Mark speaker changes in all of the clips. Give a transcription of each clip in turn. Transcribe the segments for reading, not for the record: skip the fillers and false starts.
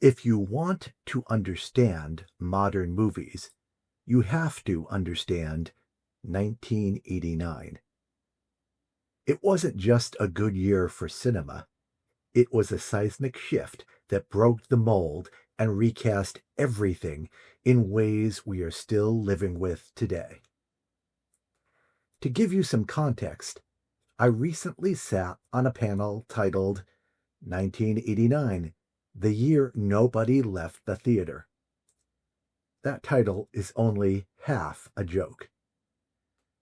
Speaker 1: If you want to understand modern movies, you have to understand 1989. It wasn't just a good year for cinema. It was a seismic shift that broke the mold and recast everything in ways we are still living with today. To give you some context, I recently sat on a panel titled 1989, The Year Nobody Left the Theater. That title is only half a joke.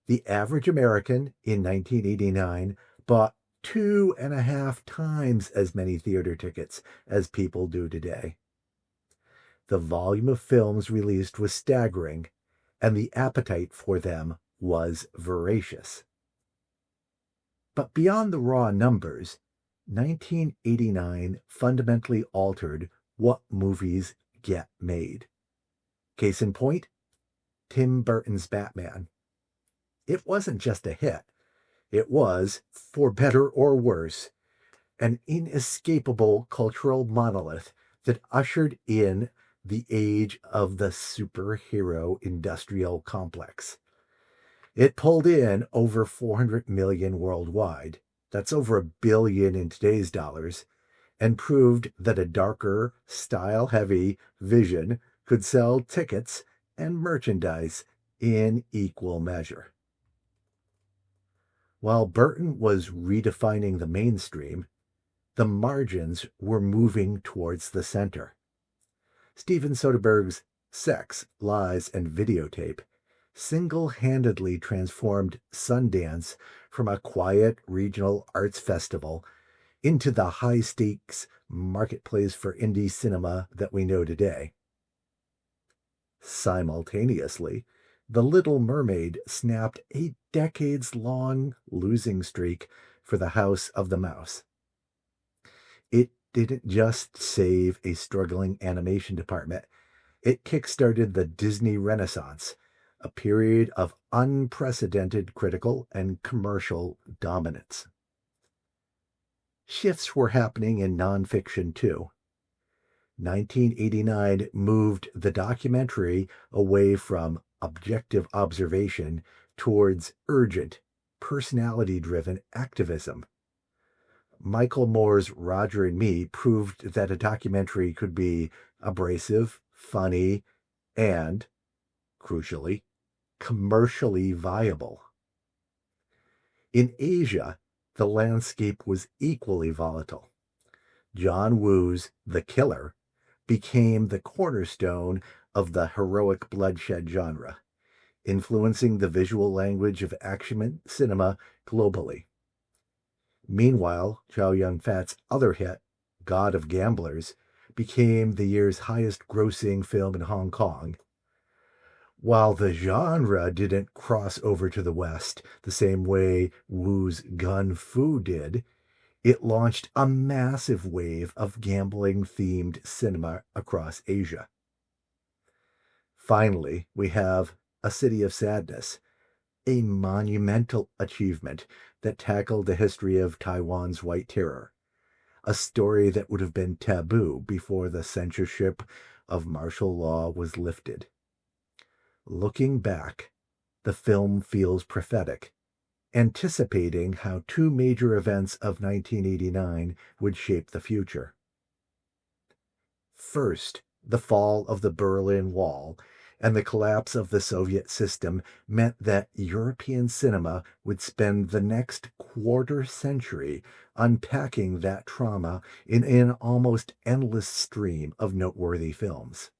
Speaker 1: The average American in 1989 bought 2.5 times as many theater tickets as people do today. The volume of films released was staggering, and the appetite for them was voracious. But beyond the raw numbers, 1989 fundamentally altered what movies get made. Case in point, Tim Burton's Batman. It wasn't just a hit. It was, for better or worse, an inescapable cultural monolith that ushered in the age of the superhero industrial complex. It pulled in over 400 million worldwide. That's over $1 billion in today's dollars, and proved that a darker, style-heavy vision could sell tickets and merchandise in equal measure. While Burton was redefining the mainstream, the margins were moving towards the center. Steven Soderbergh's Sex, Lies, and Videotape single-handedly transformed Sundance from a quiet regional arts festival into the high-stakes marketplace for indie cinema that we know today. Simultaneously, The Little Mermaid snapped a decades-long losing streak for the House of the Mouse. It didn't just save a struggling animation department. It kickstarted the Disney Renaissance, a period of unprecedented critical and commercial dominance. Shifts were happening in nonfiction too. 1989 moved the documentary away from objective observation towards urgent, personality-driven activism. Michael Moore's Roger and Me proved that a documentary could be abrasive, funny, and, crucially, commercially viable. In Asia, the landscape was equally volatile. John Woo's The Killer became the cornerstone of the heroic bloodshed genre, influencing the visual language of action cinema globally. Meanwhile, Chow Yun-fat's other hit, God of Gamblers, became the year's highest-grossing film in Hong Kong. While the genre didn't cross over to the West the same way Wu's Gun Fu did, it launched a massive wave of gambling-themed cinema across Asia. Finally, we have A City of Sadness, a monumental achievement that tackled the history of Taiwan's White Terror, a story that would have been taboo before the censorship of martial law was lifted. Looking back, the film feels prophetic, anticipating how two major events of 1989 would shape the future. First, the fall of the Berlin Wall and the collapse of the Soviet system meant that European cinema would spend the next quarter century unpacking that trauma in an almost endless stream of noteworthy films.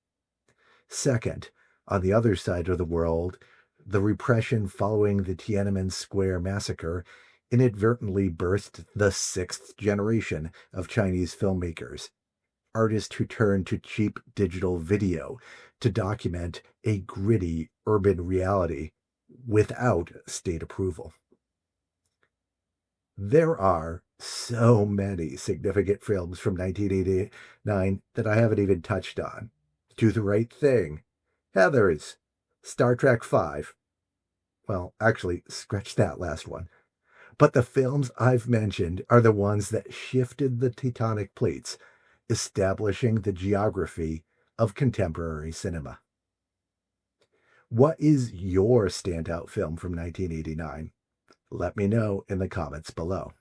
Speaker 1: Second, on the other side of the world, the repression following the Tiananmen Square massacre inadvertently birthed the sixth generation of Chinese filmmakers, artists who turned to cheap digital video to document a gritty urban reality without state approval. There are so many significant films from 1989 that I haven't even touched on. Do the Right Thing, Heathers, Star Trek V. Well, actually, scratch that last one. But the films I've mentioned are the ones that shifted the tectonic plates establishing the geography of contemporary cinema. What is your standout film from 1989? Let me know in the comments below.